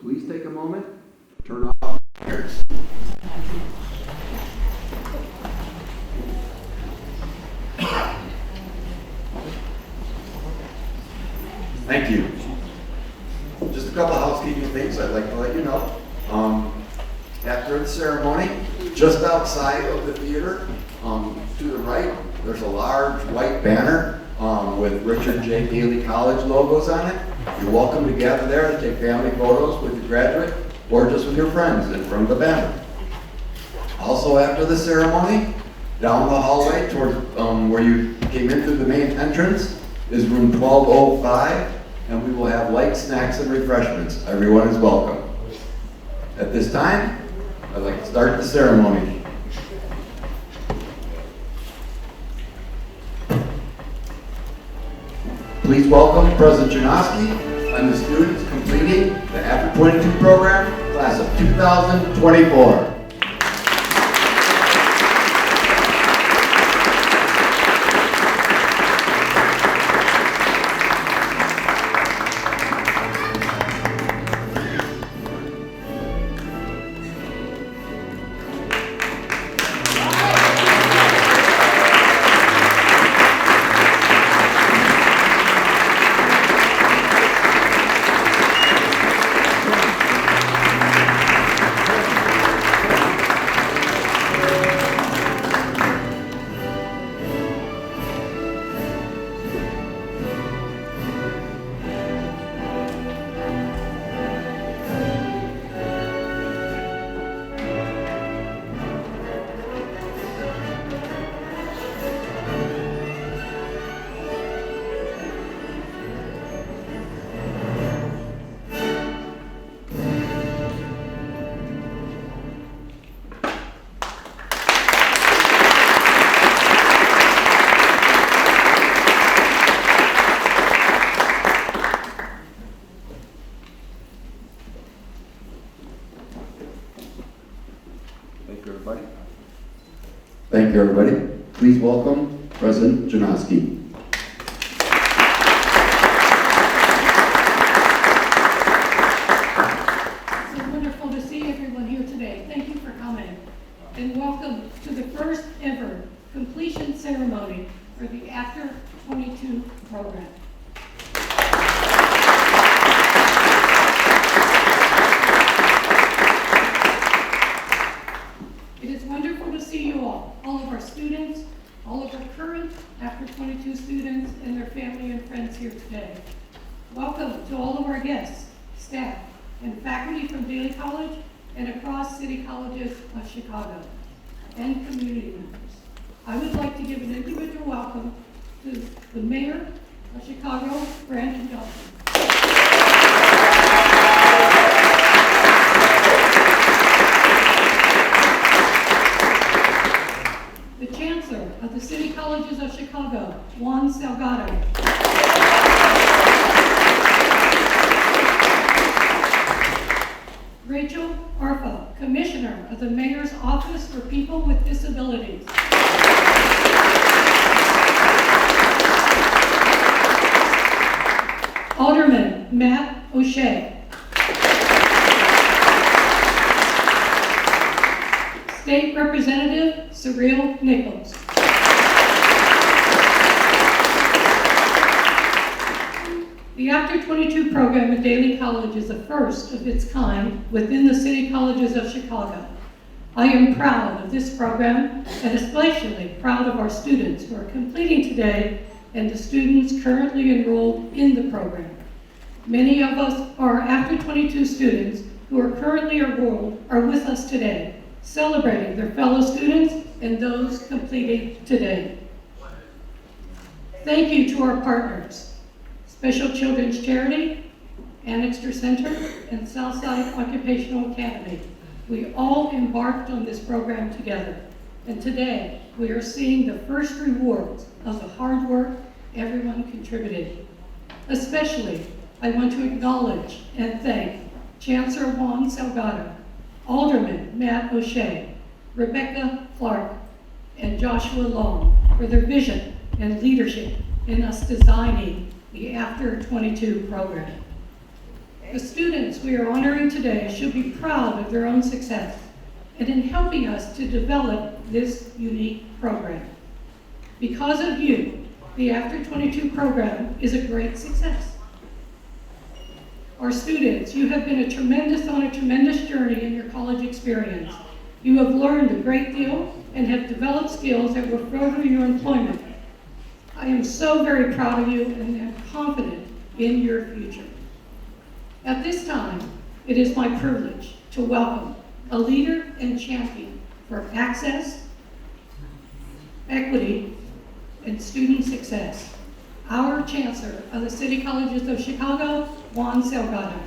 please take a moment, turn off fires. Thank you. Just a couple of housekeeping things I'd like to let you know. After the ceremony, just outside of the theater, to the right, there's a large white banner with Richard J. Daley College logos on it. You're welcome to gather there to take family photos with your graduate or just with your friends in front of the banner. Also after the ceremony, down the hallway towards where you came in through the main entrance is room 1205, and we will have light snacks and refreshments. Everyone is welcome. At this time, I'd like to start the ceremony. Please welcome President Janoski and the students completing the After 22 program, class of 2024. Thank you, everybody. Please welcome President Janoski. It's wonderful to see everyone here today. Thank you for coming. And welcome to the first ever completion ceremony for the After 22 program. It is wonderful to see you all of our students, all of our current After 22 students, and their family and friends here today. Welcome to all of our guests, staff, and faculty from Daley College and across City Colleges of Chicago, and community members. I would like to give an individual welcome to the Mayor of Chicago, Brandon Johnson. The Chancellor of the City Colleges of Chicago, Juan Salgado. Rachel Arfa, Commissioner of the Mayor's Office for People with Disabilities. Alderman Matt O'Shea. State Representative Cyril Nichols. The After 22 program at Daley College is the first of its kind within the City Colleges of Chicago. I am proud of this program and especially proud of our students who are completing today and the students currently enrolled in the program. Many of us are After 22 students who are currently enrolled are with us today, celebrating their fellow students and those completing today. Thank you to our partners, Special Children's Charity, Annexter Center, and Southside Occupational Academy. We all embarked on this program together, and today we are seeing the first rewards of the hard work everyone contributed. Especially, I want to acknowledge and thank Chancellor Juan Salgado, Alderman Matt O'Shea, Rebecca Clark, and Joshua Long for their vision and leadership in us designing the After 22 program. The students we are honoring today should be proud of their own success and in helping us to develop this unique program. Because of you, the After 22 program is a great success. Our students, you have been on a tremendous journey in your college experience. You have learned a great deal and have developed skills that will further your employment. I am so very proud of you and am confident in your future. At this time, it is my privilege to welcome a leader and champion for access, equity, and student success, our Chancellor of the City Colleges of Chicago, Juan Salgado.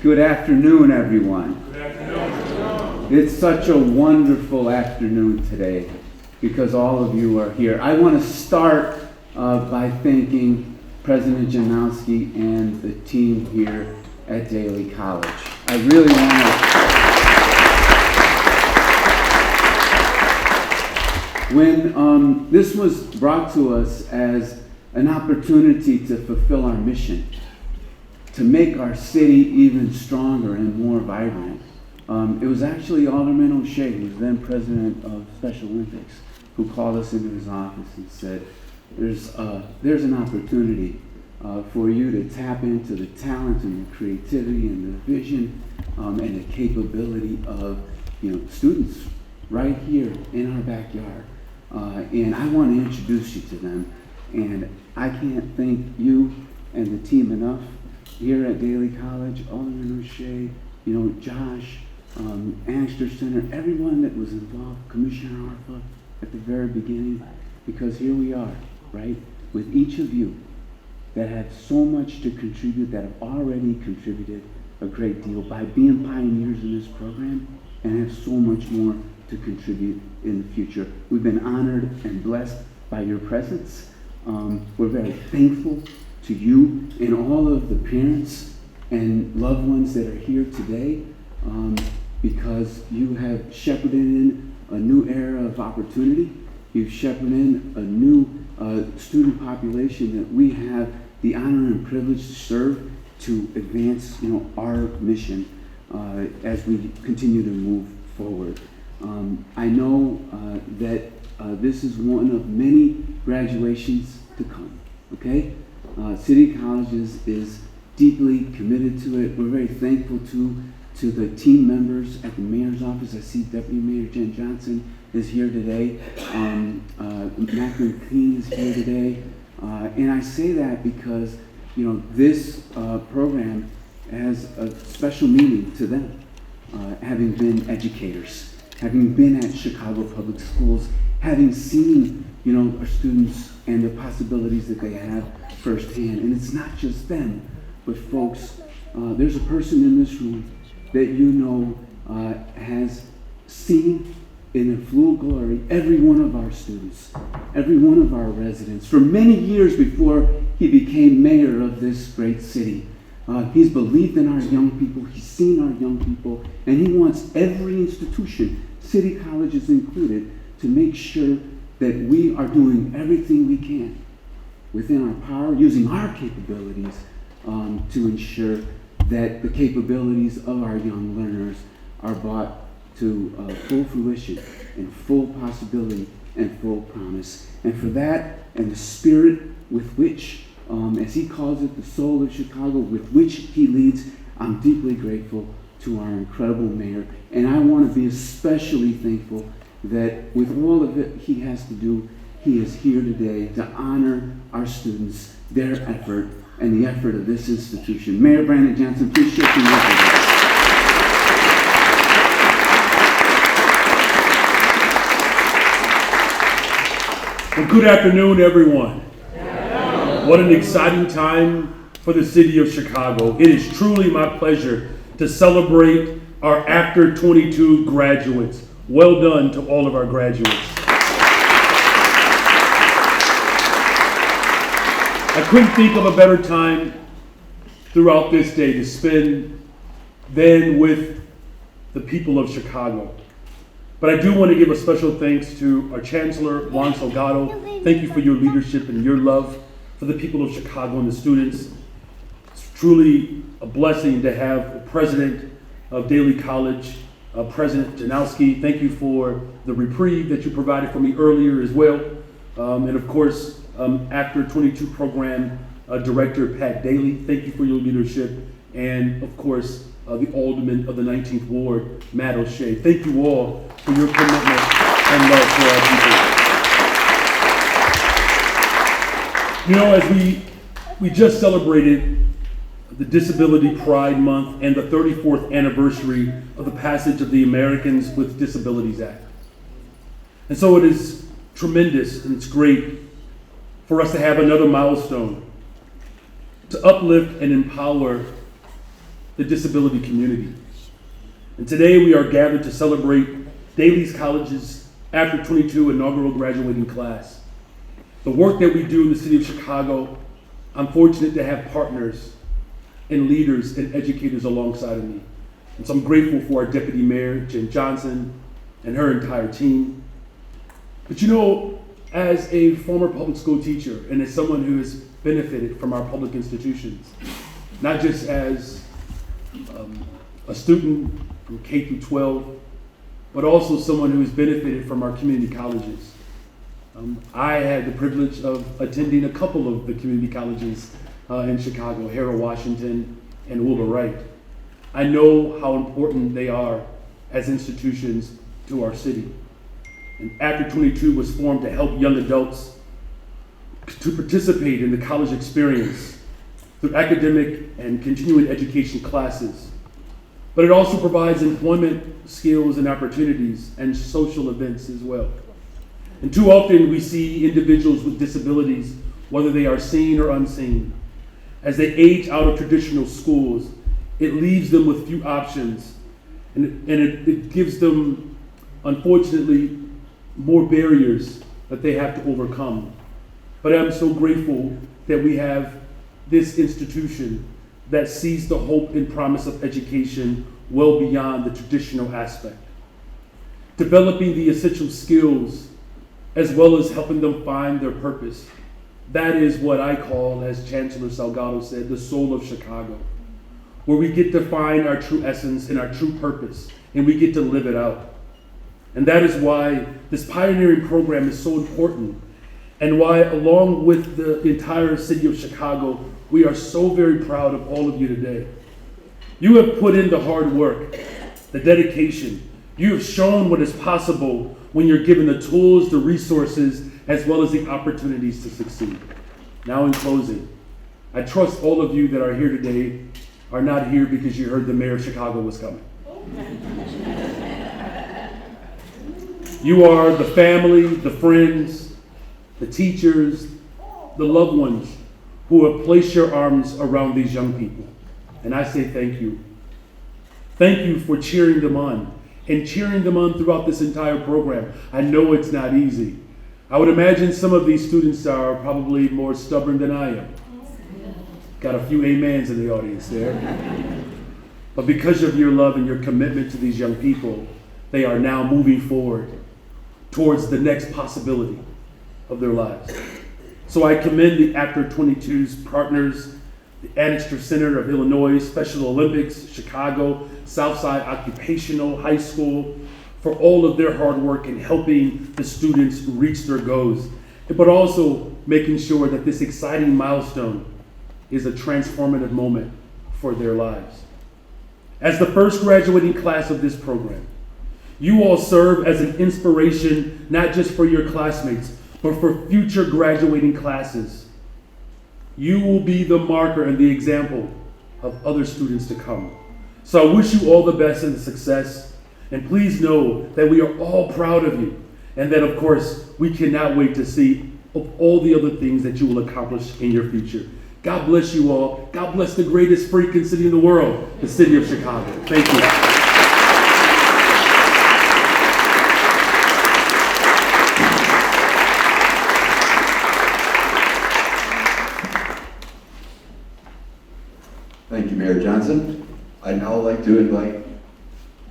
Good afternoon, everyone. Good afternoon. It's such a wonderful afternoon today because all of you are here. I want to start by thanking President Janowski and the team here at Daley College. I really want to... When this was brought to us as an opportunity to fulfill our mission, to make our city even stronger and more vibrant, it was actually Alderman O'Shea, who was then president of Special Olympics, who called us into his office and said, there's an opportunity for you to tap into the talent and the creativity and the vision and the capability of students right here in our backyard. And I want to introduce you to them. And I can't thank you and the team enough here at Daley College, Alderman O'Shea, Josh, Angster Center, everyone that was involved, Commissioner Arfa at the very beginning, because here we are, right, with each of you that have so much to contribute, that have already contributed a great deal by being pioneers in this program and have so much more to contribute in the future. We've been honored and blessed by your presence. We're very thankful to you and all of the parents and loved ones that are here today because you have shepherded in a new era of opportunity. You've shepherded in a new student population that we have the honor and privilege to serve to advance our mission as we continue to move forward. I know that this is one of many graduations to come, okay? City Colleges is deeply committed to it. We're very thankful to the team members at the mayor's office. I see Deputy Mayor Jen Johnson is here today. Macklin Keene is here today. And I say that because, this program has a special meaning to them, having been educators, having been at Chicago Public Schools, having seen, our students and the possibilities that they have firsthand. And it's not just them, but folks, there's a person in this room that has seen in full glory every one of our students, every one of our residents, for many years before he became mayor of this great city. He's believed in our young people, he's seen our young people, and he wants every institution, City Colleges included, to make sure that we are doing everything we can within our power, using our capabilities to ensure that the capabilities of our young learners are brought to full fruition and full possibility and full promise. And for that, and the spirit with which, as he calls it, the soul of Chicago, with which he leads, I'm deeply grateful to our incredible mayor. And I want to be especially thankful that with all of it he has to do, he is here today to honor our students, their effort, and the effort of this institution. Mayor Brandon Johnson, please shake your hand. Well, good afternoon, everyone. What an exciting time for the city of Chicago. It is truly my pleasure to celebrate our After 22 graduates. Well done to all of our graduates. I couldn't think of a better time throughout this day to spend than with the people of Chicago. But I do want to give a special thanks to our Chancellor, Juan Salgado. Thank you for your leadership and your love for the people of Chicago and the students. It's truly a blessing to have the president of Daley College, President Janowski. Thank you for the reprieve that you provided for me earlier as well. And of course, Actor 22 Program Director Pat Daley, thank you for your leadership. And of course, the Alderman of the 19th Ward, Matt O'Shea. Thank you all for your commitment and love for our people. You know, as we just celebrated the Disability Pride Month and the 34th anniversary of the passage of the Americans with Disabilities Act. And so it is tremendous and it's great for us to have another milestone to uplift and empower the disability community. And today we are gathered to celebrate Daley College's After 22 inaugural graduating class. The work that we do in the city of Chicago, I'm fortunate to have partners and leaders and educators alongside of me. And so I'm grateful for our Deputy Mayor, Jen Johnson, and her entire team. But you know, as a former public school teacher and as someone who has benefited from our public institutions, not just as a student from K through 12, but also someone who has benefited from our community colleges. I had the privilege of attending a couple of the community colleges in Chicago, Harold Washington and Wilbur Wright. I know how important they are as institutions to our city. And After 22 was formed to help young adults to participate in the college experience through academic and continuing education classes. But it also provides employment skills and opportunities and social events as well. And too often we see individuals with disabilities, whether they are seen or unseen, as they age out of traditional schools, it leaves them with few options, and it gives them, unfortunately, more barriers that they have to overcome. But I'm so grateful that we have this institution that sees the hope and promise of education well beyond the traditional aspect. Developing the essential skills as well as helping them find their purpose. That is what I call, as Chancellor Salgado said, the soul of Chicago, where we get to find our true essence and our true purpose, and we get to live it out. And that is why this pioneering program is so important, and why, along with the entire city of Chicago, we are so very proud of all of you today. You have put in the hard work, the dedication. You have shown what is possible when you're given the tools, the resources, as well as the opportunities to succeed. Now in closing, I trust all of you that are here today are not here because you heard the mayor of Chicago was coming. You are the family, the friends, the teachers, the loved ones who have placed your arms around these young people. And I say thank you. Thank you for cheering them on and cheering them on throughout this entire program. I know it's not easy. I would imagine some of these students are probably more stubborn than I am. Got a few amens in the audience there. But because of your love and your commitment to these young people, they are now moving forward towards the next possibility of their lives. So I commend the After 22's partners, the Annixter Center of Illinois, Special Olympics, Chicago, Southside Occupational High School, for all of their hard work in helping the students reach their goals, but also making sure that this exciting milestone is a transformative moment for their lives. As the first graduating class of this program, you all serve as an inspiration, not just for your classmates, but for future graduating classes. You will be the marker and the example of other students to come. So I wish you all the best and success, and please know that we are all proud of you, and that of course, we cannot wait to see all the other things that you will accomplish in your future. God bless you all. God bless the greatest freaking city in the world, the city of Chicago. Thank you. Thank you, Mayor Johnson. I'd now like to invite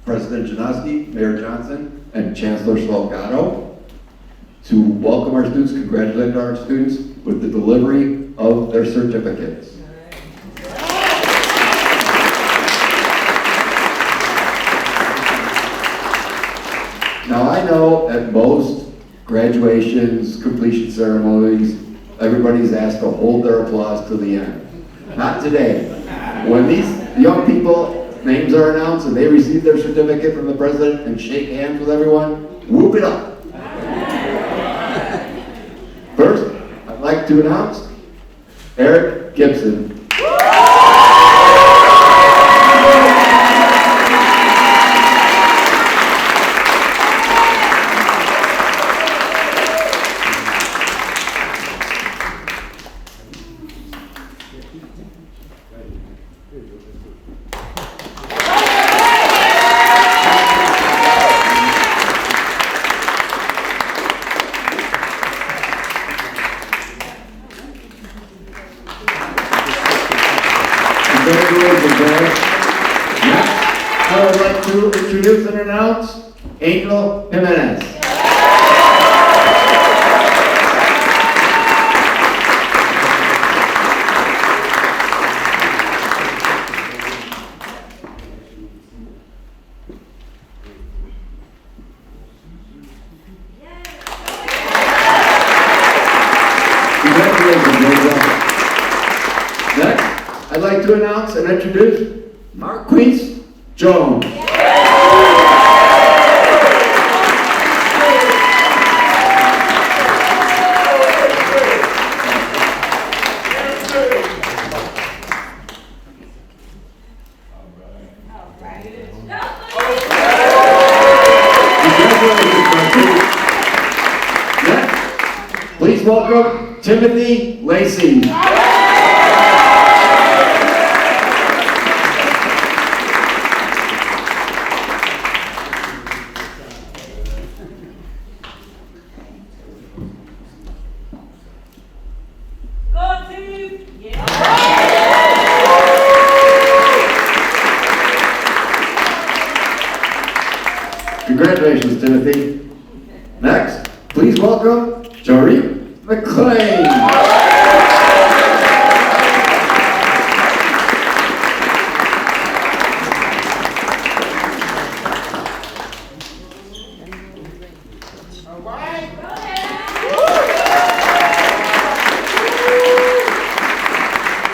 President Janowski, Mayor Johnson, and Chancellor Salgado to welcome our students, congratulate our students with the delivery of their certificates. Now I know at most graduations, completion ceremonies, everybody's asked to hold their applause to the end. Not today. When these young people, names are announced and they receive their certificate from the president and shake hands with everyone, whoop it up. First, I'd like to announce Eric Gibson. I would like to introduce and announce Angel Jimenez. Congratulations, Angel. Next, I'd like to announce and introduce Marquise Jones. Next, please welcome Timothy Lacey. Congratulations, Timothy. Next, please welcome Jaree McClain.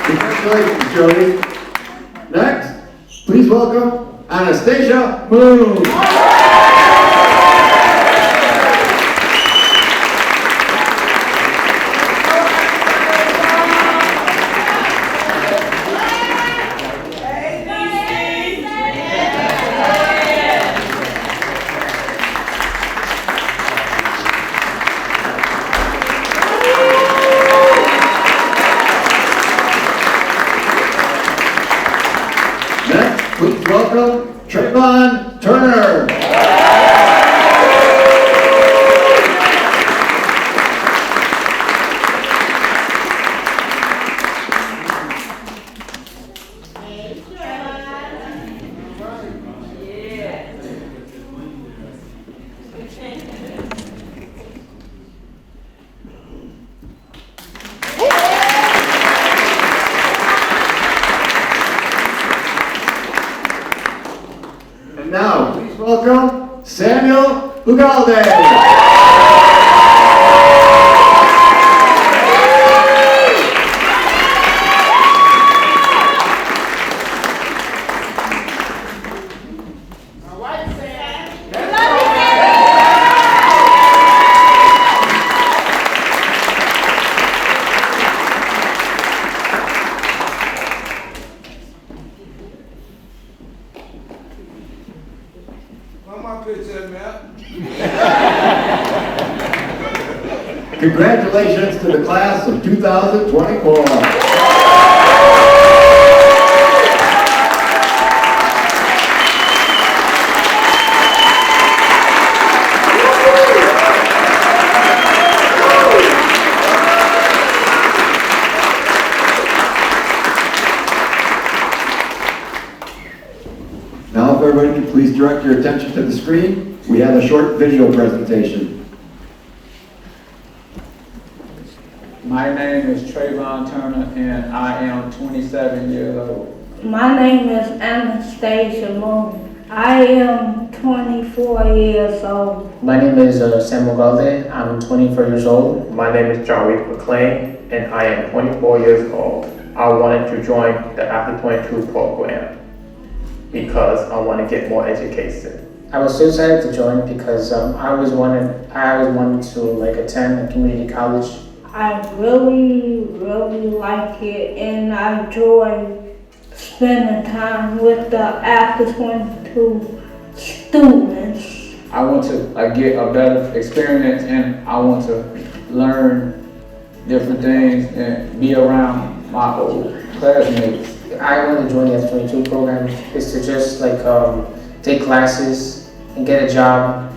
Congratulations, Jaree. Next, please welcome Anastasia Moon. Please welcome Trayvon Turner. And now, please welcome Samuel Ugalde. Congratulations to the class of 2024. Now if everybody can please direct your attention to the screen. We we have a short video presentation. My name is Trayvon Turner and I am 27 years old. My name is Anastasia Moon. I am 24 years old. My name is Samuel Galde. I'm 24 years old. My name is John Reed McLean, and I am 24 years old. I wanted to join the After 22 program because I want to get more education. I was so excited to join because I always wanted to attend a community college. I really like it, and I enjoy spending time with the After 22 students. I want to get a better experience and I want to learn different things and be around my old classmates. I want to join the F22 program is to just take classes and get a job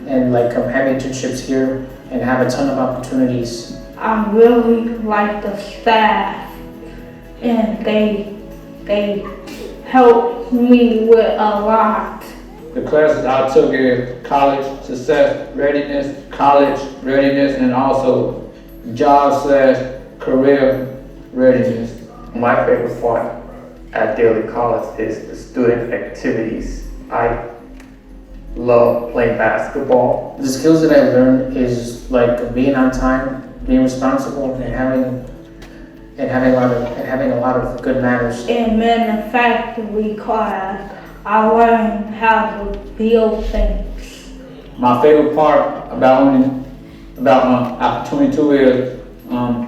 and have internships here and have a ton of opportunities. I really like the staff, and they help me with a lot. The classes I took is college success readiness, and also job/career readiness. My favorite part at Daley College is the student activities. I love playing basketball. The skills that I learned is being on time, being responsible, and having a lot of good manners. In manufacturing class, I learned how to build things. My favorite part about After 22 is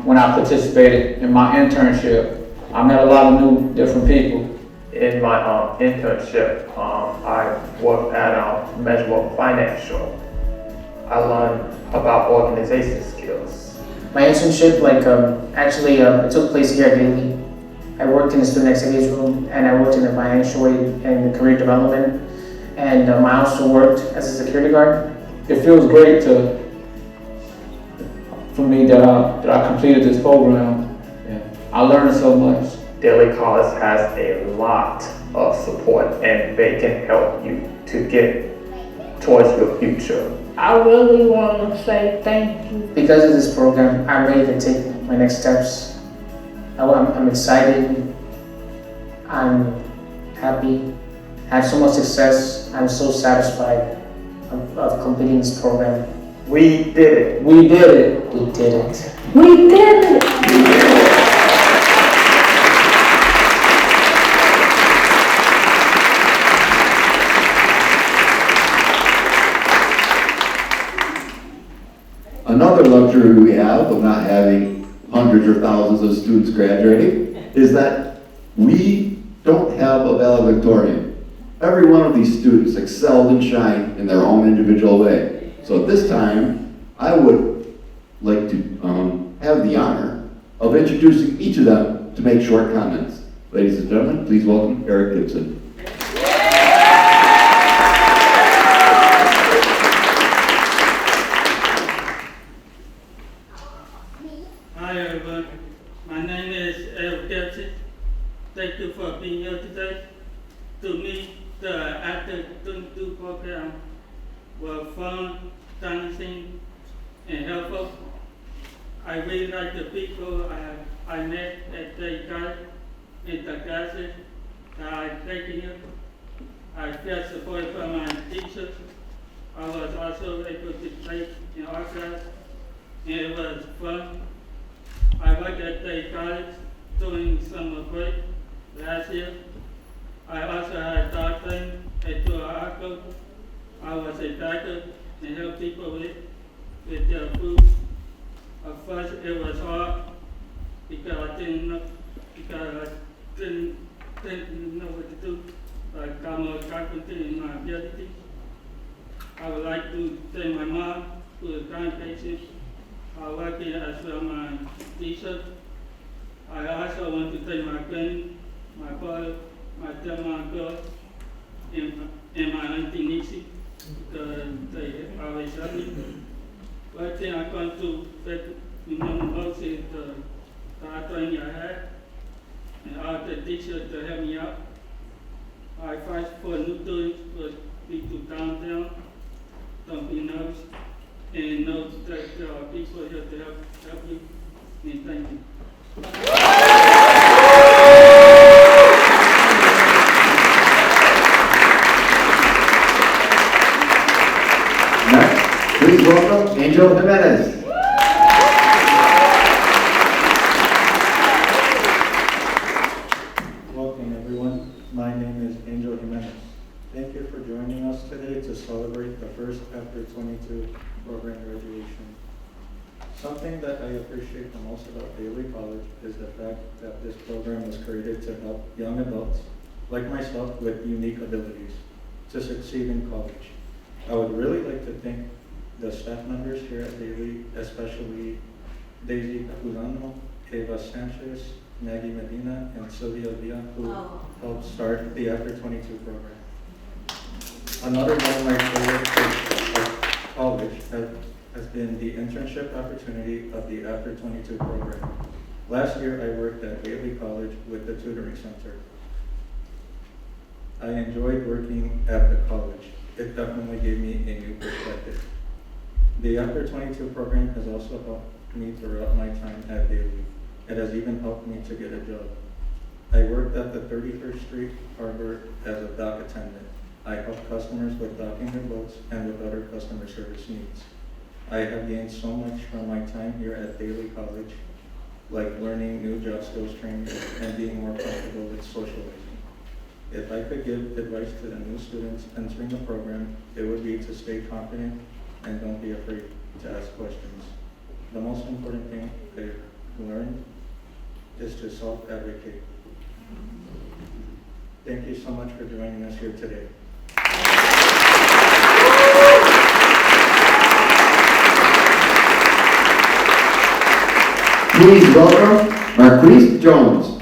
when I participated in my internship. I met a lot of different people. In my internship, I worked at Measurable Financial. I learned about organization skills. My internship, it took place here at Daley. I worked in the student activities room, and I worked in the financial aid and career development, and I also worked as a security guard. It feels great for me that I completed this program. Yeah. I learned so much. Daley College has a lot of support, and they can help you to get towards your future. I really want to say thank you. Because of this program, I'm ready to take my next steps. I'm excited. I'm happy. I have so much success. I'm so satisfied of completing this program. We did it. We did it. We did it. We did it! Another luxury we have of not having hundreds or thousands of students graduating is that we don't have a valedictorian. Every one of these students excelled and shined in their own individual way. So at this time, I would like to have the honor of introducing each of them to make short comments. Ladies and gentlemen, please welcome Eric Gibson. Hi everyone, my name is Eric Gibson. Thank you for being here today. To me, the After 22 program was fun, challenging, and helpful. I really like the people I met at the college and the classes that I've taken here. I felt supported from my teachers. I was also able to play in art class, and it was fun. I worked at the college during summer break last year. I also had a dog thing at the art club. I was a backer and helped people with their food. At first it was hard because I didn't know what to do. I'm a carpenter in my ability. I would like to thank my mom, who is kind patient. I work here as well my teacher. I also want to thank my granny, my brother, my grandma and girl, and my auntie Nixie, because they always help me. One thing I come to remember most is the hard training I had, and all the teachers to help me out. I fight for new students would be to calm down don't be nervous, and know that there are people here to help you. And thank you. Next, please welcome Angel Jimenez. Welcome, everyone. My name is Angel Jimenez. Thank you for joining us today to celebrate the first After 22 program graduation. Something that I appreciate the most about Daley College is the fact that this program was created to help young adults, like myself, with unique abilities to succeed in college. I would really like to thank the staff members here at Daley, especially Daisy Capuzano, Eva Sanchez, Maggie Medina, and Sylvia Villa, who helped start the After 22 program. Another one of my favorite parts of college has been the internship opportunity of the After 22 program. Last year, I worked at Daley College with the tutoring center. I enjoyed working at the college. It definitely gave me a new perspective. The After 22 program has also helped me throughout my time at Daley. It has even helped me to get a job. I worked at the 31st Street Harbor as a dock attendant. I helped customers with docking their boats and with other customer service needs. I have gained so much from my time here at Daley College, like learning new job skills training and being more comfortable with socializing. If I could give advice to the new students entering the program, it would be to stay confident and don't be afraid to ask questions. The most important thing I learned is to self-advocate. Thank you so much for joining us here today. Please welcome Marquise Jones.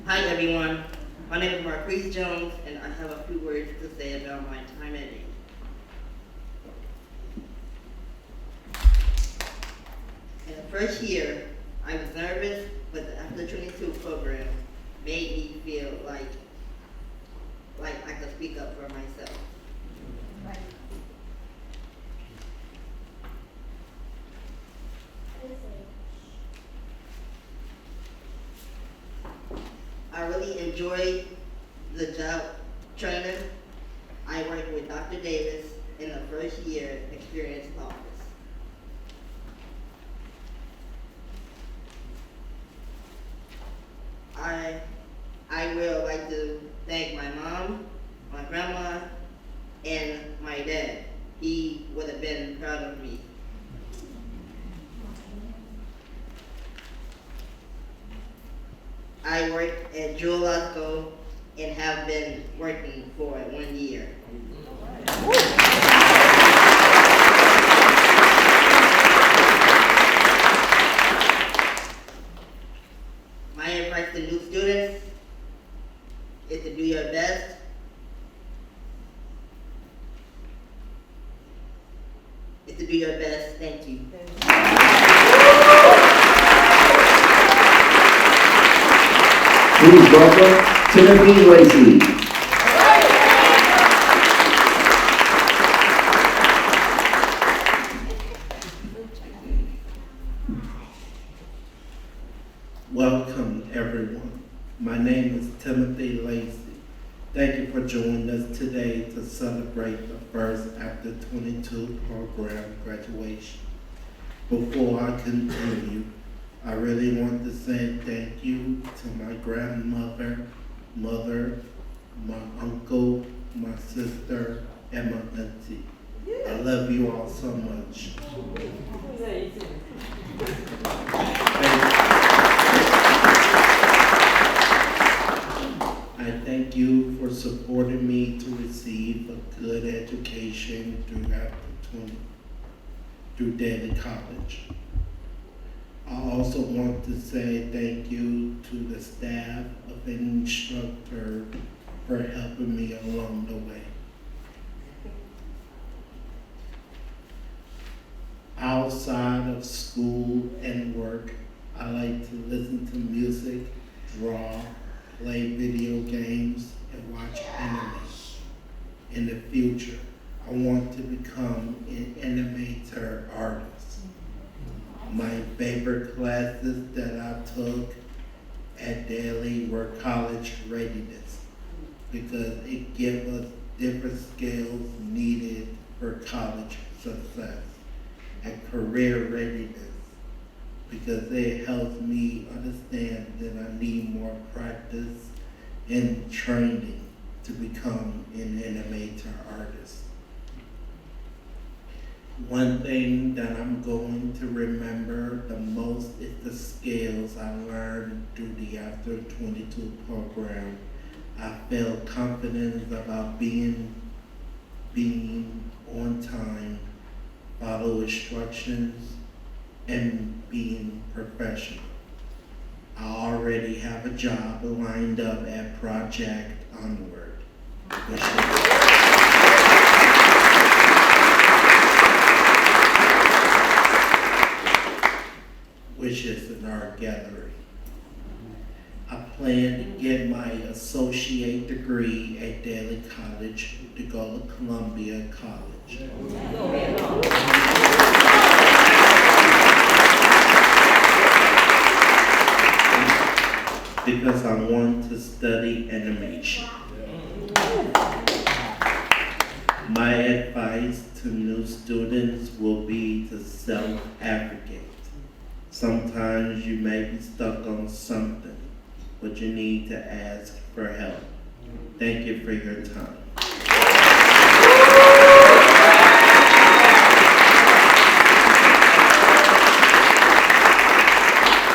Hi everyone, my name is Marquise Jones and I have a few words to say about my time at Daley. In the first year, I was nervous, but the After 22 program made me feel like I could speak up for myself. I really enjoyed the job training. I worked with Dr. Davis in the first year experience office. I will like to thank my mom, my grandma, and my dad. He would have been proud of me. I work at Jewel Lasco and have been working for 1 year. My advice to new students is to do your best. Thank you. Please welcome Timothy Lacey. Welcome, everyone. My name is Timothy Lacey. Thank you for joining us today to celebrate the first After 22 program graduation. Before I continue, I really want to say thank you to my grandmother, mother, my uncle, my sister, and my auntie. I love you all so much. I thank you for supporting me to receive a good education through Daley College. I also want to say thank you to the staff of the instructor for helping me along the way. Outside of school and work, I like to listen to music, draw, play video games, arch enemy. In the future, I want to become an animator artist. My favorite classes that I took at Daley were college readiness because it gives us different skills needed for college success, and career readiness because it helps me understand that I need more practice and training to become an animator artist. One thing that I'm going to remember the most is the skills I learned through the After 22 program. I felt confident about being on time, follow instructions, and being professional. I already have a job lined up at Project Onward, which is an art gallery. I plan to get my associate degree at Daley College to go to Columbia College. Because I want to study animation. My advice to new students will be to self-advocate. Sometimes you may be stuck on something, but you need to ask for help. Thank you for your time.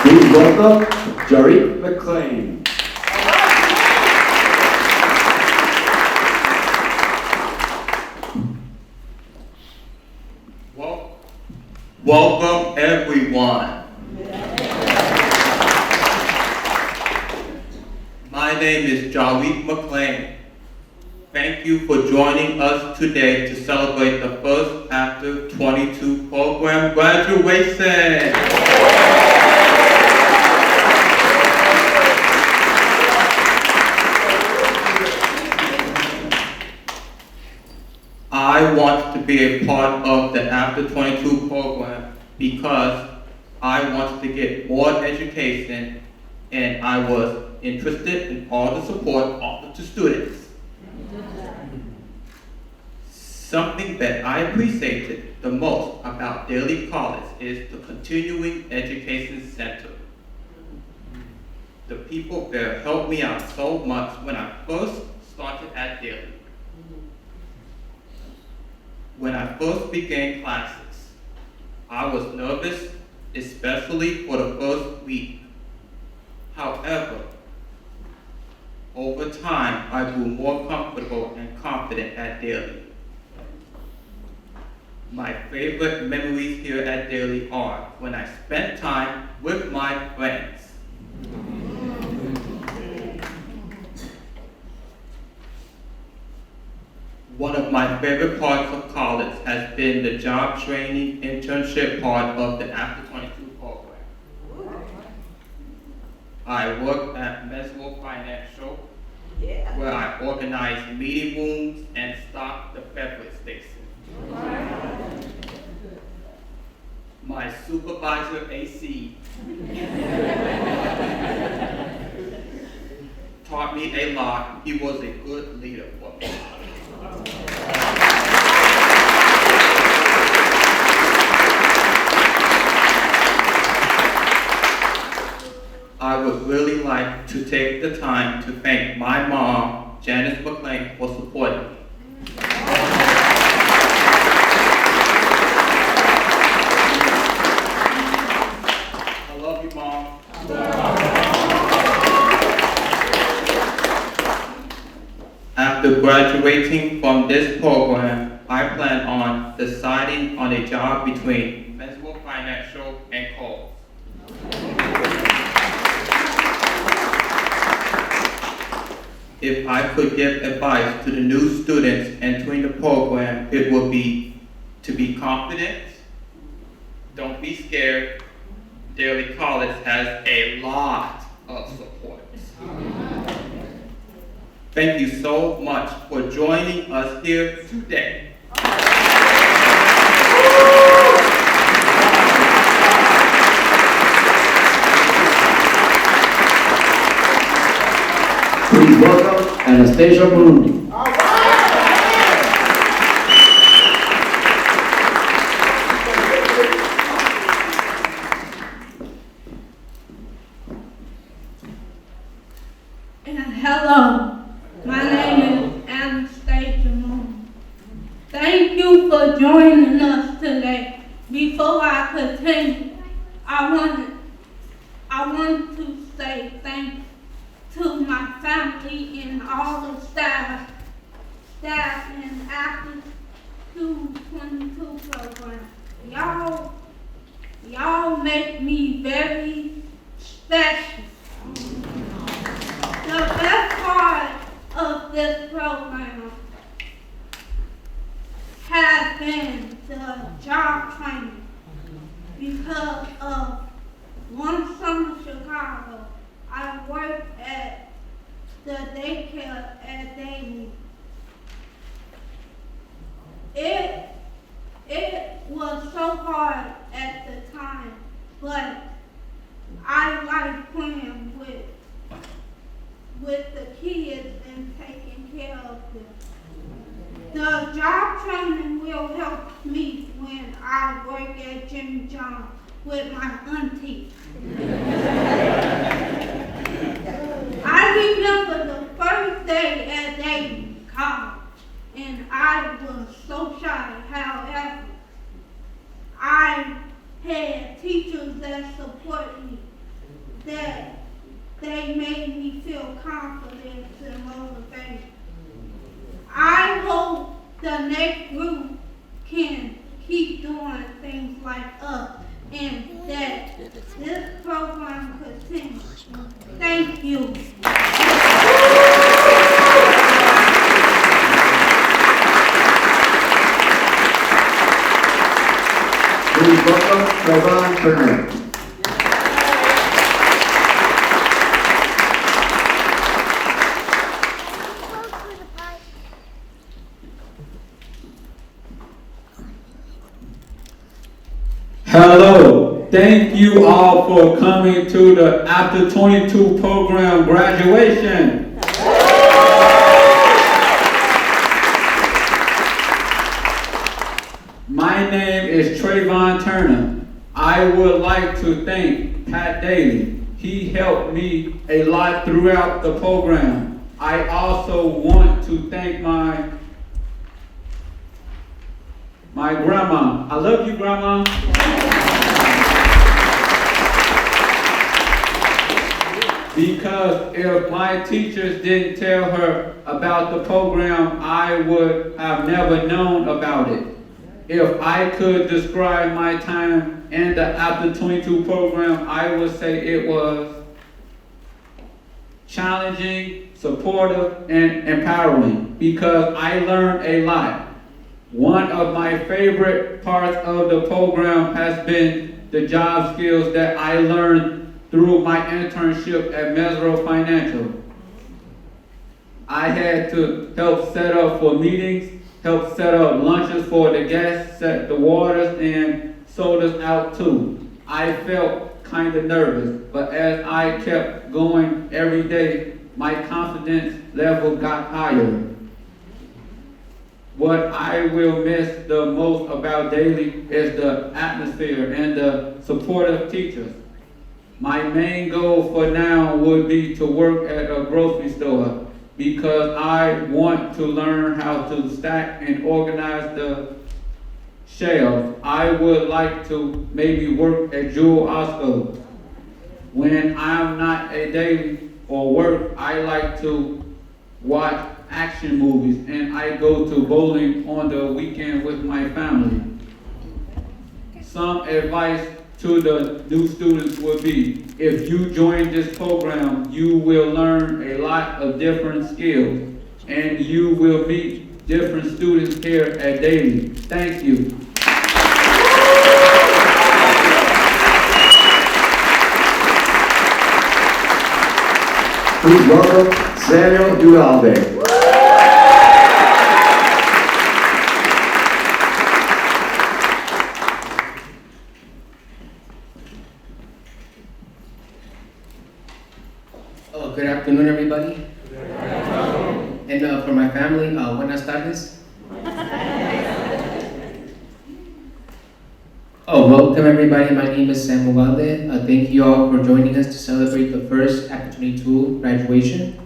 Please welcome Jerry McLean. Welcome everyone. My name is Daley McLean. Thank you for joining us today to celebrate the first After 22 program graduation. I want to be a part of the After 22 program because I wanted to get more education and I was interested in all the support offered to students. Something that I appreciated the most about Daley College is the Continuing Education Center. The people there helped me out so much when I first started at Daley. When I first began classes, I was nervous, especially for the first week. However, over time, I grew more comfortable and confident at Daley. My favorite memories here at Daley are when I spent time with my friends. One of my favorite parts of college has been the job training internship part of the After 22 program. I worked at Meswell Financial, where I organized meeting rooms and stocked the beverage station. My supervisor, AC, taught me a lot. He was a good leader for me. I would really like to take the time to thank my mom, Janice McLean, for supporting me. I love you, Mom. After graduating from this program, I plan on deciding on a job between Meswell Financial and Kohl's. If I could give advice to the new students entering the program, it would be to be confident, don't be scared. Daley College has a lot of support. Thank you so much for joining us here today. Please welcome Anastasia Burundi. Hello, my name is Anastasia Moon. Thank you for joining us today. Before I continue, I want to say thank you to my family and all the staff in After 222 program. Y'all make me very special. The best part of this program has been the job training because of one summer in Chicago, I worked at the daycare at Daley. It was so hard at the time, but I like playing with the kids and taking care of them. The job training will help me when I work at Jimmy John's with my auntie. I remember the first day at Daley College, and I was so shy. However, I had teachers that supported me, that they made me feel confident and motivated. I hope the next group can keep doing things like us and that this program continues. Thank you. Please welcome Trayvon Turner. Hello, thank you all for coming to the After 22 program graduation. My name is Trayvon Turner. I would like to thank Pat Daley. He helped me a lot throughout the program. I also want to thank my grandma. I love you, Grandma. Because if my teachers didn't tell her about the program, I would have never known about it. If I could describe my time in the After 22 program, I would say it was challenging, supportive, and empowering because I learned a lot. One of my favorite parts of the program has been the job skills that I learned through my internship at Mesro Financial. I had to help set up for meetings, help set up lunches for the guests, set the waters and sodas out too. I felt kind of nervous, but as I kept going every day, my confidence level got higher. What I will miss the most about Daley is the atmosphere and the supportive teachers. My main goal for now would be to work at a grocery store because I want to learn how to stack and organize the shelves. I would like to maybe work at Jewel Osco. When I'm not at Daley or work, I like to watch action movies and I go to bowling on the weekend with my family. Some advice to the new students would be, if you join this program, you will learn a lot of different skills and you will meet different students here at Daley. Thank you. Please welcome Samuel Duvalde. Good afternoon, everybody. And for my family, buenas tardes. Welcome everybody. My name is Sam Uvalde. Thank you all for joining us to celebrate the first After 22 graduation.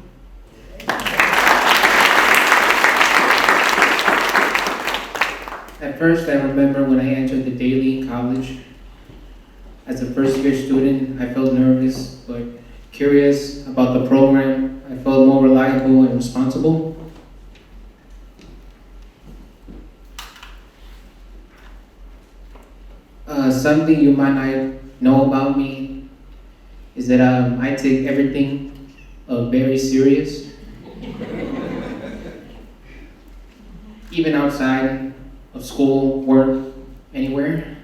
At first, I remember when I entered the Daley College. As a first-year student, I felt nervous, but curious about the program. I felt more reliable and responsible. Something you might not know about me is that I take everything very serious. Even outside of school, work, anywhere.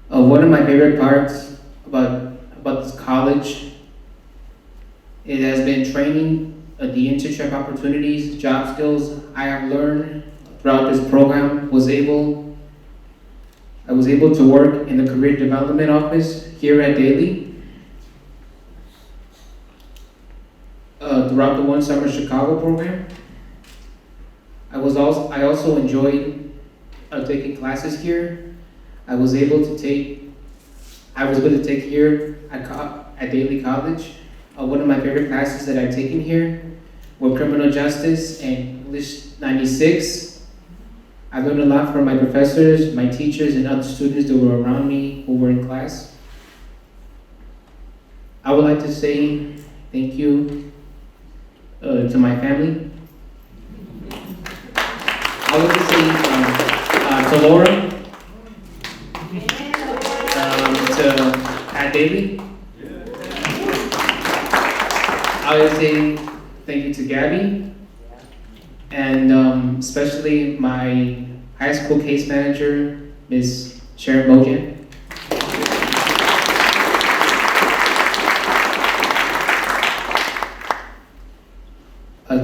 One of my favorite parts about this college, it has been training, the internship opportunities, job skills I have learned throughout this program. I was able to work in the career development office here at Daley. Throughout the One Summer Chicago program. I also enjoyed taking classes here. I was able to take here at Daley College. One of my favorite classes that I've taken here were Criminal Justice and English 96. I learned a lot from my professors, my teachers, and other students that were around me who were in class. I would like to say thank you to my family. I would like to say to Laura, to at Daley. I would say thank you to Gabby, and especially my high school case manager, Ms. Sharon Bojan.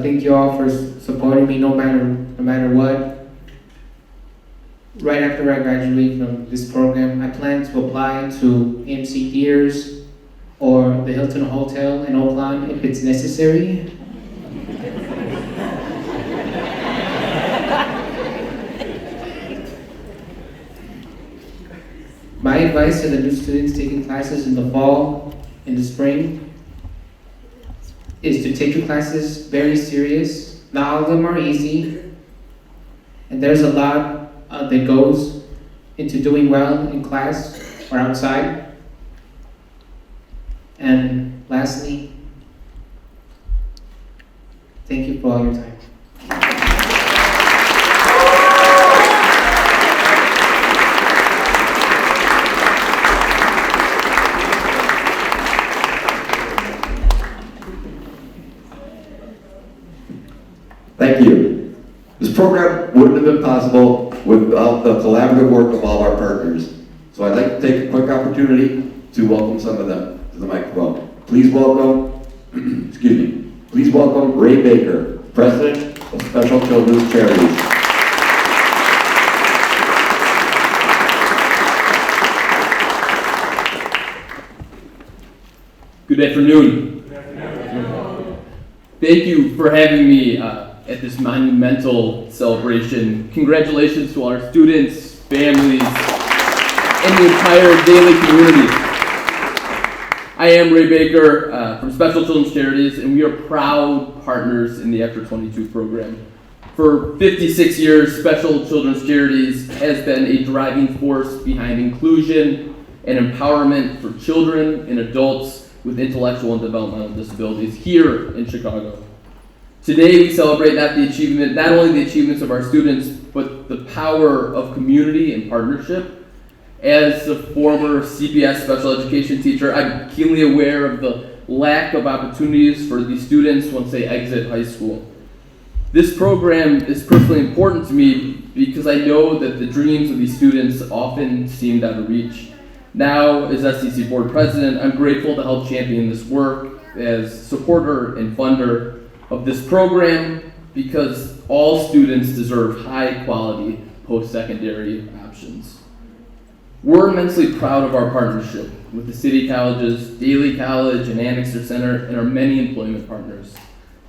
Thank you all for supporting me no matter what. Right after I graduate from this program, I plan to apply to AMC Theaters or the Hilton Hotel in Oakland if it's necessary. My advice to the new students taking classes in the fall, in the spring, is to take your classes very serious. Not all of them are easy, and there's a lot that goes into doing well in class or outside. And lastly, thank you for all your time. Thank you. This program wouldn't have been possible without the collaborative work of all our partners. So I'd like to take a quick opportunity to welcome some of them to the microphone. Please welcome, please welcome Ray Baker, President of Special Children's Charities. Good afternoon. Thank you for having me at this monumental celebration. Congratulations to all our students, families, and the entire Daley community. I am Ray Baker from Special Children's Charities, and we are proud partners in the After 22 program. For 56 years, Special Children's Charities has been a driving force behind inclusion and empowerment for children and adults with intellectual and developmental disabilities here in Chicago. Today we celebrate not only the achievements of our students, but the power of community and partnership. As a former CPS special education teacher, I'm keenly aware of the lack of opportunities for these students once they exit high school. This program is personally important to me because I know that the dreams of these students often seemed out of reach. Now, as SCC Board President, I'm grateful to help champion this work as supporter and funder of this program because all students deserve high-quality post-secondary options. We're immensely proud of our partnership with the city colleges, Daley College and Annixter Center, and our many employment partners.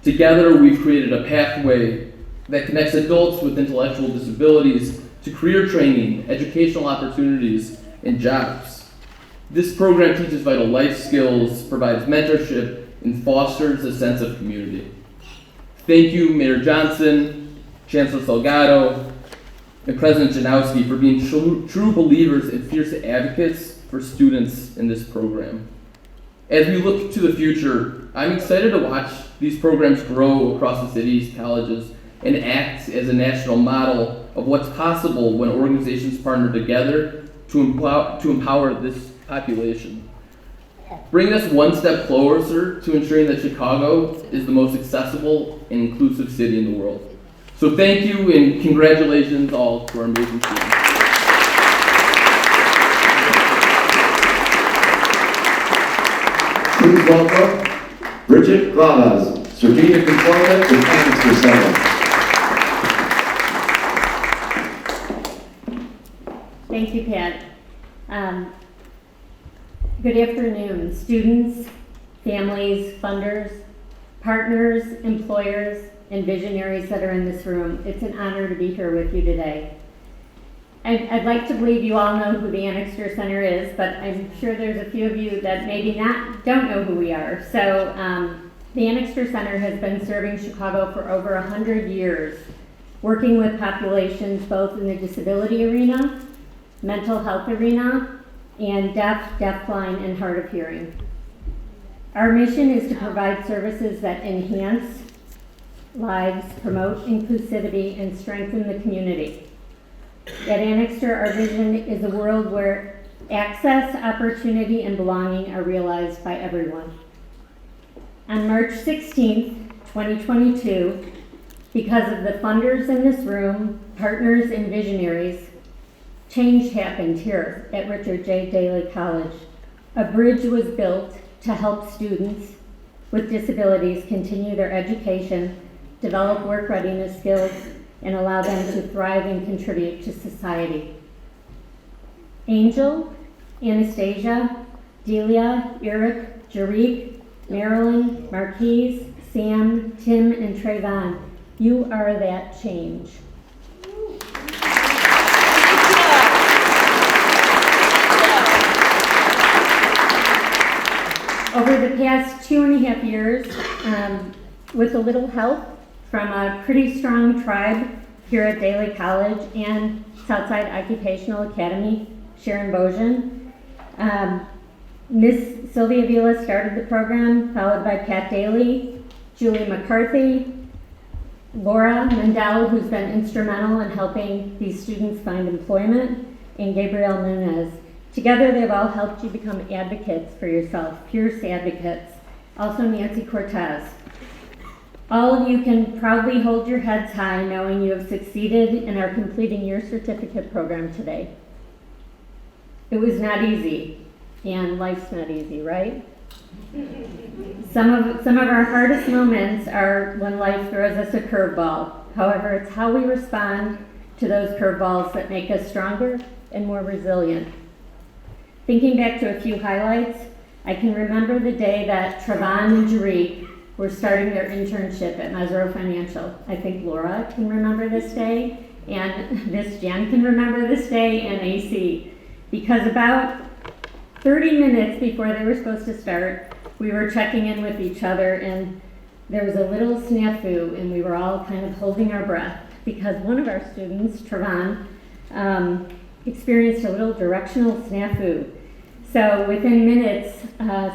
Together, we've created a pathway that connects adults with intellectual disabilities to career training, educational opportunities, and jobs. This program teaches vital life skills, provides mentorship, and fosters a sense of community. Thank you, Mayor Johnson, Chancellor Salgado, and President Janowski for being true believers and fierce advocates for students in this program. As we look to the future, I'm excited to watch these programs grow across the city's colleges and act as a national model of what's possible when organizations partner together to empower this population. Bringing us one step closer to ensuring that Chicago is the most accessible and inclusive city in the world. So thank you and congratulations all to our amazing students. Please welcome Bridget Gladas, Strategic Consultant with Annixter Center. Thank you, Pat. Good afternoon, students, families, funders, partners, employers, and visionaries that are in this room. It's an honor to be here with you today. I'd like to believe you all know who the Annixter Center is, but I'm sure there's a few of you that maybe don't know who we are. So the Annixter Center has been serving Chicago for over 100 years, working with populations both in the disability arena, mental health arena, and deaf, deafblind, and hard of hearing. Our mission is to provide services that enhance lives, promote inclusivity, and strengthen the community. At Annixter, our vision is a world where access, opportunity, and belonging are realized by everyone. On March 16th, 2022, because of the funders in this room, partners, and visionaries, change happened here at Richard J. Daley College. A bridge was built to help students with disabilities continue their education, develop work readiness skills, and allow them to thrive and contribute to society. Angel, Anastasia, Delia, Eric, Jarique, Marilyn, Marquise, Sam, Tim, and Trayvon, you are that change. Over the past 2.5 years, with a little help from a pretty strong tribe here at Daley College and Southside Occupational Academy, Sharon Bojan, Miss Sylvia Vila started the program, followed by Pat Daley, Julie McCarthy, Laura Mendel, who's been instrumental in helping these students find employment, and Gabrielle Nunez. Together, they've all helped you become advocates for yourself, fierce advocates. Also, Nancy Cortez. All of you can proudly hold your heads high knowing you have succeeded and are completing your certificate program today. It was not easy, and life's not easy, right? Some of our hardest moments are when life throws us a curveball. However, it's how we respond to those curveballs that make us stronger and more resilient. Thinking back to a few highlights, I can remember the day that Trayvon and Jarique were starting their internship at Mesro Financial. I think Laura can remember this day, and Miss Jen can remember this day, and AC. Because about 30 minutes before they were supposed to start, we were checking in with each other, and there was a little snafu, and we were all kind of holding our breath because one of our students, Trayvon, experienced a little directional snafu. So within minutes,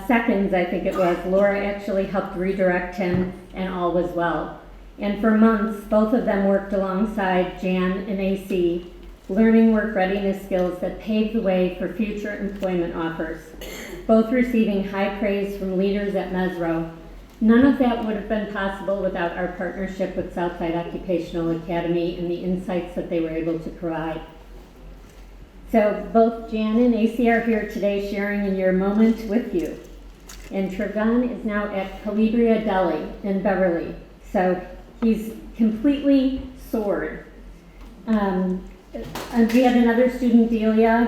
seconds I think it was, Laura actually helped redirect him and all was well. And for months, both of them worked alongside Jan and AC, learning work readiness skills that paved the way for future employment offers, both receiving high praise from leaders at Mesro. None of that would have been possible without our partnership with Southside Occupational Academy and the insights that they were able to provide. So both Jan and AC are here today sharing in your moment with you. And Trigun is now at Calibria Deli in Beverly. So he's completely soared. And we had another student, Delia,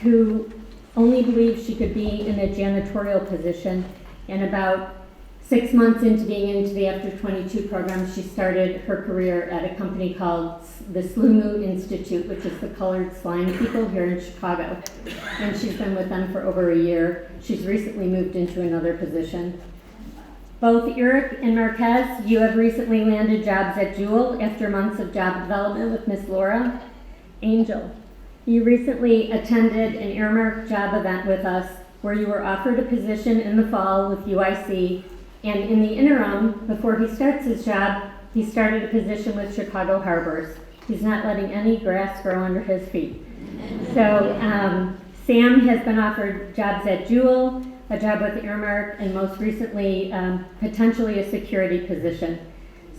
who only believed she could be in a janitorial position. And about 6 months into being into the After 22 program, she started her career at a company called the Slumu Institute, which is the colored slime people here in Chicago. And she's been with them for over a year. She's recently moved into another position. Both Eric and Marquez, you have recently landed jobs at Jewel after months of job development with Miss Laura. Angel, you recently attended an Earmark job event with us where you were offered a position in the fall with UIC, and in the interim, before he starts his job, he started a position with Chicago Harbors. He's not letting any grass grow under his feet. So Sam has been offered jobs at Jewel, a job with Earmark, and most recently, potentially a security position.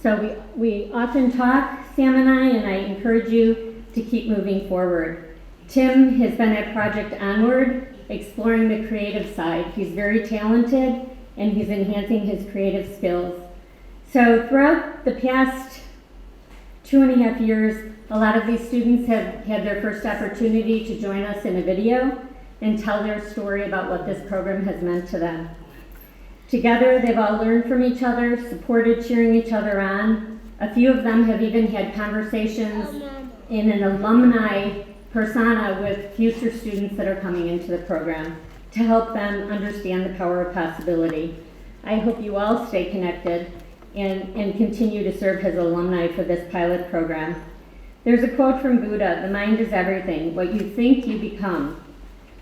So we often talk, Sam and I encourage you to keep moving forward. Tim has been at Project Onward, exploring the creative side. He's very talented, and he's enhancing his creative skills. So throughout the past 2.5 years, a lot of these students have had their first opportunity to join us in a video and tell their story about what this program has meant to them. Together, they've all learned from each other, supported cheering each other on. A few of them have even had conversations in an alumni persona with future students that are coming into the program to help them understand the power of possibility. I hope you all stay connected and continue to serve as alumni for this pilot program. There's a quote from Buddha, "The mind is everything. What you think, you become."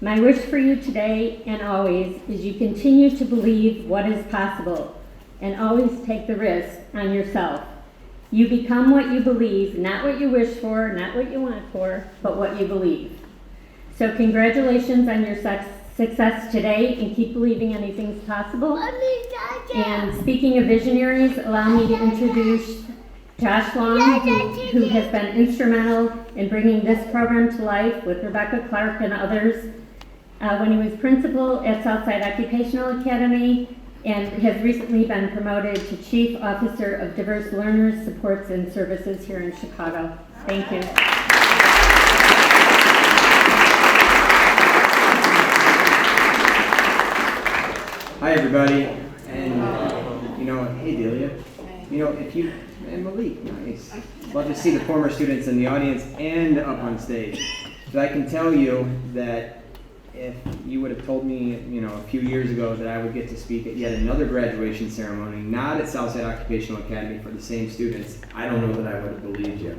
My wish for you today and always is you continue to believe what is possible and always take the risk on yourself. You become what you believe, not what you wish for, not what you want for, but what you believe. So congratulations on your success today, and keep believing anything's possible. And speaking of visionaries, allow me to introduce Josh Long, who has been instrumental in bringing this program to life with Rebecca Clark and others when he was principal at Southside Occupational Academy, and has recently been promoted to Chief Officer of Diverse Learners Supports and Services here in Chicago. Thank you. Hi everybody, and hey Delia, if you, and Malik, nice. Love to see the former students in the audience and up on stage. But I can tell you that if you would have told me, a few years ago that I would get to speak at yet another graduation ceremony, not at Southside Occupational Academy for the same students, I don't know that I would have believed you.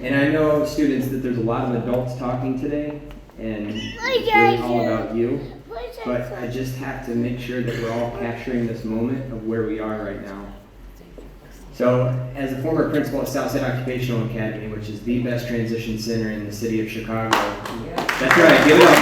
And I know, students, that there's a lot of adults talking today, and it's really all about you. But I just have to make sure that we're all capturing this moment of where we are right now. So, as a former principal at Southside Occupational Academy, which is the best transition center in the city of Chicago, that's right, give it up.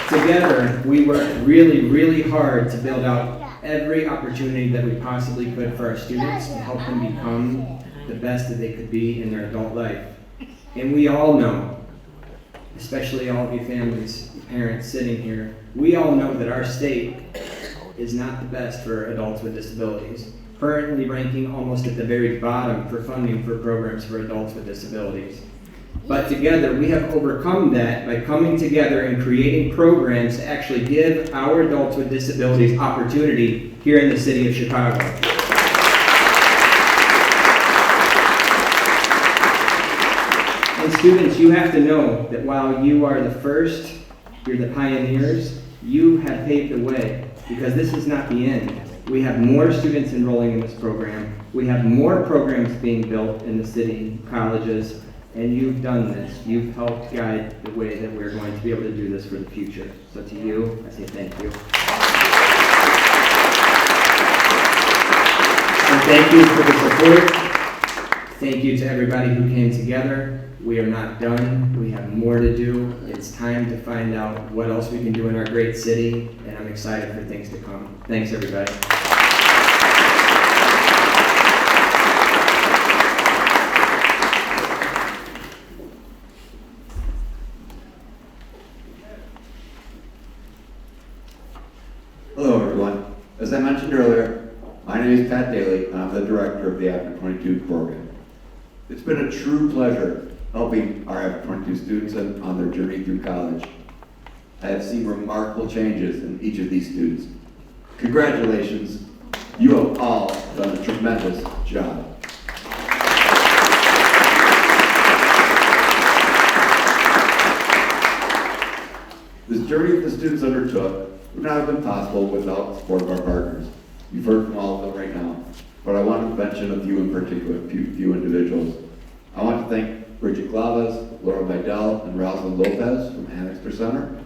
Together, we worked really, really hard to build out every opportunity that we possibly could for our students to help them become the best that they could be in their adult life. And we all know, especially all of you families, parents sitting here, we all know that our state is not the best for adults with disabilities, currently ranking almost at the very bottom for funding for programs for adults with disabilities. But together, we have overcome that by coming together and creating programs to actually give our adults with disabilities opportunity here in the city of Chicago. And students, you have to know that while you are the first, you're the pioneers, you have paved the way, because this is not the end. We have more students enrolling in this program. We have more programs being built in the city, colleges, and you've done this. You've helped guide the way that we're going to be able to do this for the future. So to you, I say thank you. And thank you for the support. Thank you to everybody who came together. We are not done. We have more to do. It's time to find out what else we can do in our great city, and I'm excited for things to come. Thanks, everybody. Daley, and I'm the director of the After 22 program. It's been a true pleasure helping our After 22 students on their journey through college. I have seen remarkable changes in each of these students. Congratulations, you have all done a tremendous job. This journey that the students undertook would not have been possible without the support of our partners. You've heard from all of them right now, but I want to mention a few in particular, a few individuals. I want to thank Bridget Glavas, Laura Vidal, and Rosalind Lopez from Annexter Center.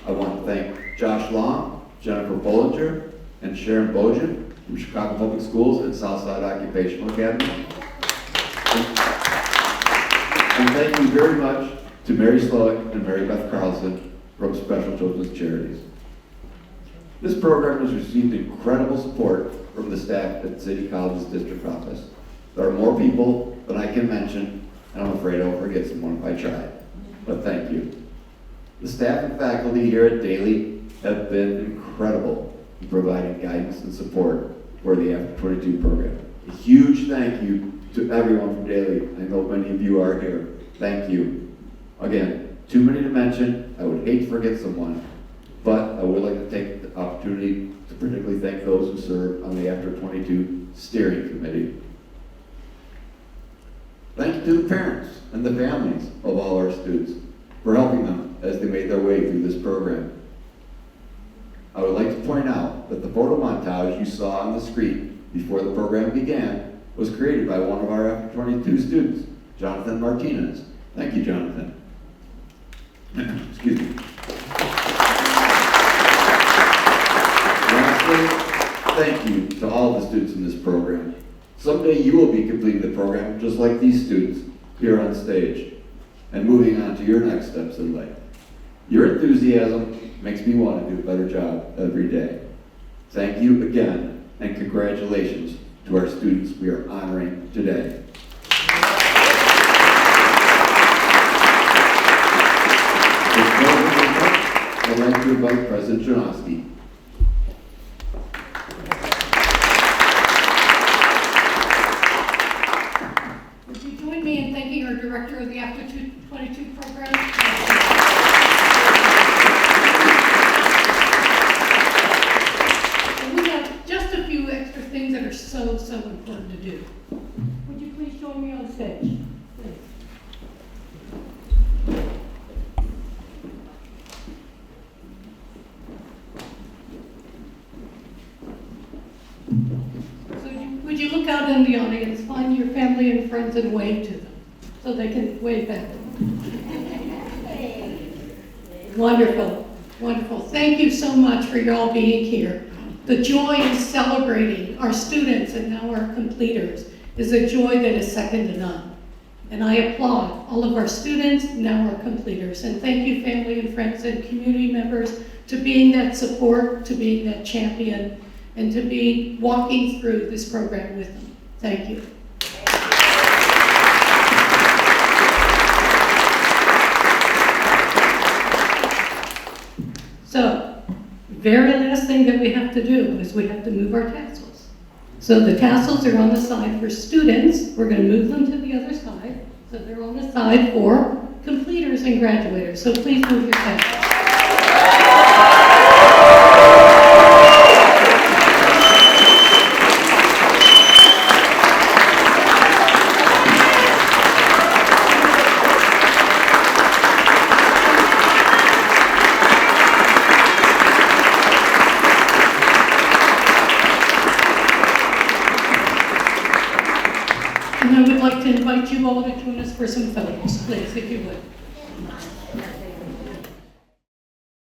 I want to thank Josh Long, Jennifer Bollinger, and Sharon Bojan from Chicago Public Schools and Southside Occupational Academy. And thank you very much to Mary Slowick and Mary Beth Carlson from Special Children's Charities. This program has received incredible support from the staff at City College's district office. There are more people than I can mention, and I'm afraid I'll forget someone if I try. But thank you. The staff and faculty here at Daley have been incredible in providing guidance and support for the After 22 program. A huge thank you to everyone from Daley. I know many of you are here. Thank you. Again, too many to mention. I would hate to forget someone, but I would like to take the opportunity to particularly thank those who served on the After 22 steering committee. Thank you to the parents and the families of all our students for helping them as they made their way through this program. I would like to point out that the photo montage you saw on the screen before the program began was created by one of our After 22 students, Jonathan Martinez. Thank you, Jonathan. Excuse me. Lastly, thank you to all the students in this program. Someday you will be completing the program just like these students here on stage and moving on to your next steps in life. Your enthusiasm makes me want to do a better job every day. Thank you again, and congratulations to our students we are honoring today. I'd like to invite President Janowski. Would you join me in thanking our director of the After 22 program? And we have just a few extra things that are so important to do. Would you please join me on stage? Please. Would you look out in the audience, find your family and friends and wave to them so they can wave back? Wonderful, wonderful. Thank you so much for you all being here. The joy in celebrating our students and now our completers is a joy that is second to none. And I applaud all of our students, now our completers. And thank you, family and friends and community members, to being that support, to being that champion, and to be walking through this program with them. Thank you. So, very last thing that we have to do is we have to move our tassels. So the tassels are on the side for students. We're going to move them to the other side. So they're on the side for completers and graduators. So please move your tassels. And I would like to invite you all to join us for some photos, please, if you would.